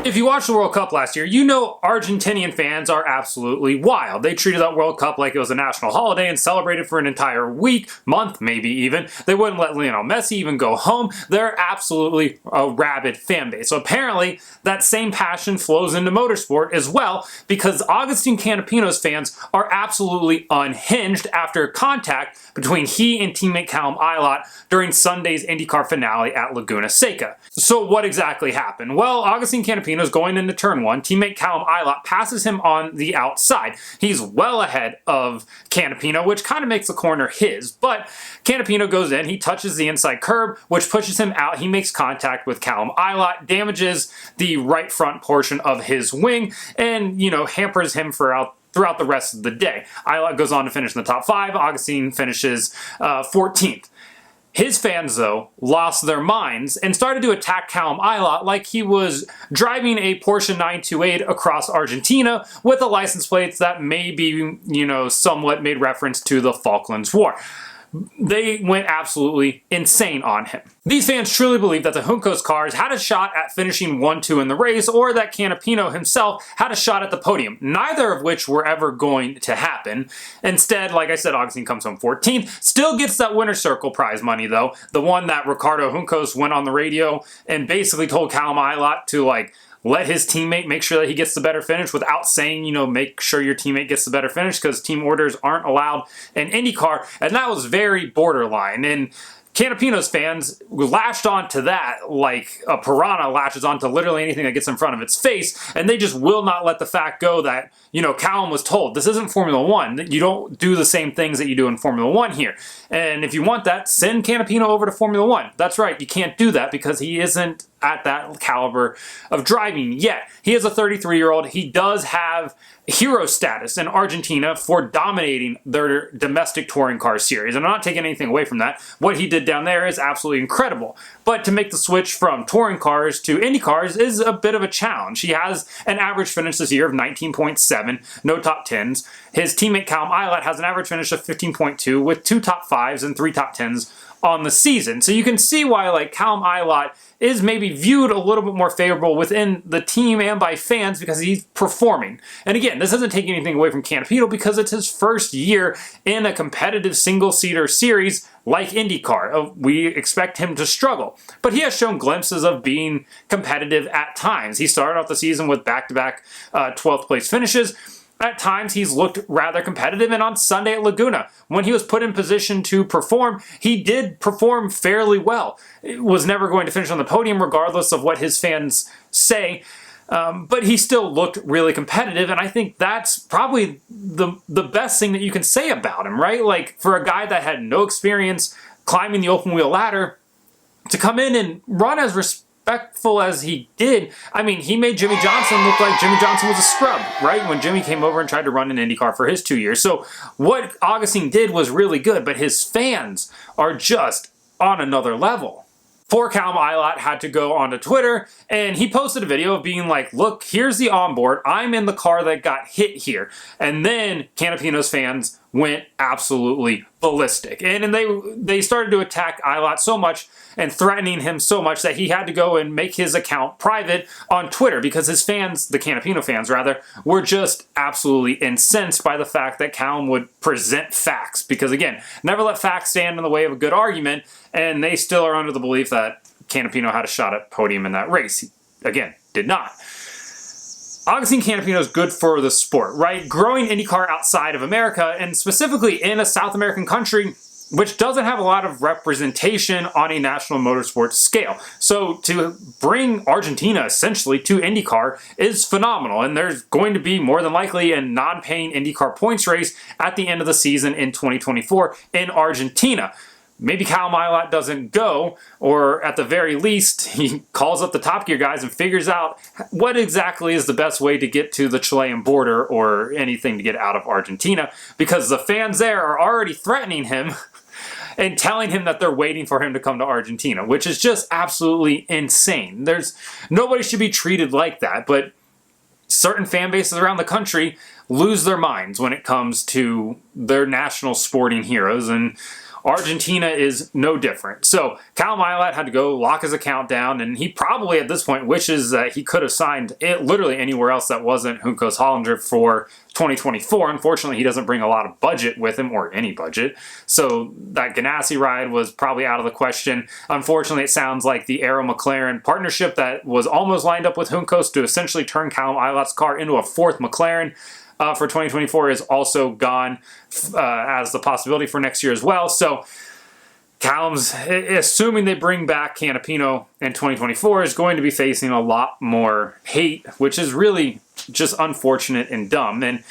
If you watched the World Cup last year, you know Argentinian fans are absolutely wild. They treated that World Cup like it was a national holiday and celebrated for an entire week, month maybe even. They wouldn't let Lionel Messi even go home. They're absolutely a rabid fan base. So apparently that same passion flows into motorsport as well, because Agustin Canapino's fans are absolutely unhinged after contact between he and teammate Callum Ilott during Sunday's IndyCar finale at Laguna Seca. So what exactly happened? Well, Agustin Canapino is going into turn one. Teammate Callum Ilott passes him on the outside. He's well ahead of Canapino, which kind of makes the corner his. But Canapino goes in, he touches the inside curb, which pushes him out. He makes contact with Callum Ilott, damages the right front portion of his wing, and, hampers him throughout the rest of the day. Ilott goes on to finish in the top 5. Agustin finishes 14th. His fans, though, lost their minds and started to attack Callum Ilott like he was driving a Porsche 928 across Argentina with a license plate that maybe, somewhat made reference to the Falklands War. They went absolutely insane on him. These fans truly believe that the Juncos cars had a shot at finishing 1-2 in the race, or that Canapino himself had a shot at the podium, neither of which were ever going to happen. Instead, like I said, Agustin comes home 14th, still gets that winner's circle prize money though, the one that Ricardo Juncos went on the radio and basically told Callum Ilott to let his teammate make sure that he gets the better finish without saying, make sure your teammate gets the better finish, because team orders aren't allowed in IndyCar, and that was very borderline. And Canapino's fans latched onto that like a piranha latches onto literally anything that gets in front of its face, and they just will not let the fact go that, Callum was told, this isn't Formula One. You don't do the same things that you do in Formula One here. And if you want that, send Canapino over to Formula One. That's right, you can't do that because he isn't at that caliber of driving yet. He is a 33-year-old. He does have hero status in Argentina for dominating their domestic touring car series. And I'm not taking anything away from that. What he did down there is absolutely incredible. But to make the switch from touring cars to Indy cars is a bit of a challenge. He has an average finish this year of 19.7, no top 10s. His teammate Callum Ilott has an average finish of 15.2 with 2 top 5s and 3 top 10s on the season. So you can see why Callum Ilott is maybe viewed a little bit more favorable within the team and by fans because he's performing. And again, this doesn't take anything away from Canapino because it's his first year in a competitive single-seater series like IndyCar. We expect him to struggle. But he has shown glimpses of being competitive at times. He started off the season with back-to-back 12th place finishes. At times, he's looked rather competitive, and on Sunday at Laguna, when he was put in position to perform, he did perform fairly well. It was never going to finish on the podium, regardless of what his fans say, but he still looked really competitive, and I think that's probably the best thing that you can say about him, right? For a guy that had no experience climbing the open-wheel ladder, to come in and run as respectful as he did, he made Jimmy Johnson look like Jimmy Johnson was a scrub, right? When Jimmy came over and tried to run an IndyCar for his 2 years. So what Agustin did was really good, but his fans are just on another level. Poor Callum Ilott had to go onto Twitter, and he posted a video of being like, look, here's the onboard. I'm in the car that got hit here. And then Canapino's fans went absolutely ballistic. And they started to attack Ilott so much and threatening him so much that he had to go and make his account private on Twitter because his fans, the Canapino fans rather, were just absolutely incensed by the fact that Callum would present facts. Because again, never let facts stand in the way of a good argument, and they still are under the belief that Canapino had a shot at podium in that race. He, again, did not. Agustin Canapino is good for the sport, right? Growing IndyCar outside of America, and specifically in a South American country which doesn't have a lot of representation on a national motorsports scale. So to bring Argentina essentially to IndyCar is phenomenal, and there's going to be more than likely a non-paying IndyCar points race at the end of the season in 2024 in Argentina. Maybe Callum Ilott doesn't go, or at the very least, he calls up the Top Gear guys and figures out what exactly is the best way to get to the Chilean border or anything to get out of Argentina, because the fans there are already threatening him and telling him that they're waiting for him to come to Argentina, which is just absolutely insane. Nobody should be treated like that, but certain fan bases around the country lose their minds when it comes to their national sporting heroes, and Argentina is no different. So Callum Ilott had to go lock his account down, and he probably at this point wishes that he could have signed it literally anywhere else that wasn't Juncos Hollinger for 2024. Unfortunately, he doesn't bring a lot of budget with him, or any budget. So that Ganassi ride was probably out of the question. Unfortunately, it sounds like the Arrow-McLaren partnership that was almost lined up with Juncos to essentially turn Callum Ilott's car into a fourth McLaren for 2024 is also gone as the possibility for next year as well. So Callum's, assuming they bring back Canapino in 2024, is going to be facing a lot more hate, which is really just unfortunate and dumb. And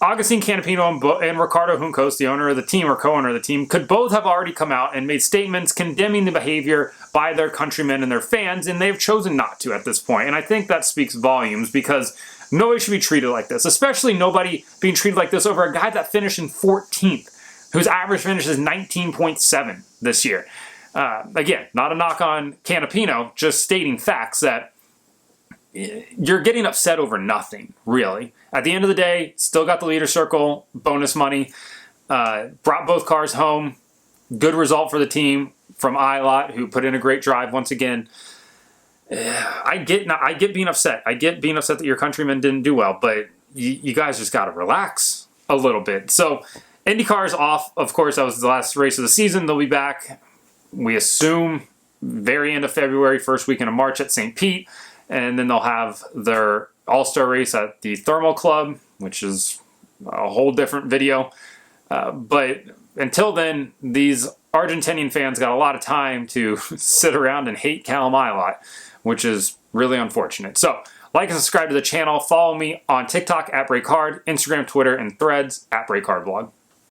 Agustin Canapino and Ricardo Juncos, the owner of the team or co-owner of the team, could both have already come out and made statements condemning the behavior by their countrymen and their fans, and they've chosen not to at this point. And I think that speaks volumes, because nobody should be treated like this, especially nobody being treated like this over a guy that finished in 14th, whose average finish is 19.7 this year. Again, not a knock on Canapino, just stating facts that you're getting upset over nothing, really. At the end of the day, still got the leader circle bonus money, brought both cars home, good result for the team from Ilott, who put in a great drive once again. I get being upset. I get being upset that your countrymen didn't do well, but you guys just got to relax a little bit. So IndyCar is off. Of course, that was the last race of the season. They'll be back, we assume, very end of February, first weekend of March at St. Pete. And then they'll have their all-star race at the Thermal Club, which is a whole different video. But until then, these Argentinian fans got a lot of time to sit around and hate Callum Ilott, which is really unfortunate. So, like and subscribe to the channel. Follow me on TikTok at BreakHard, Instagram, Twitter, and Threads at BreakHardVlog.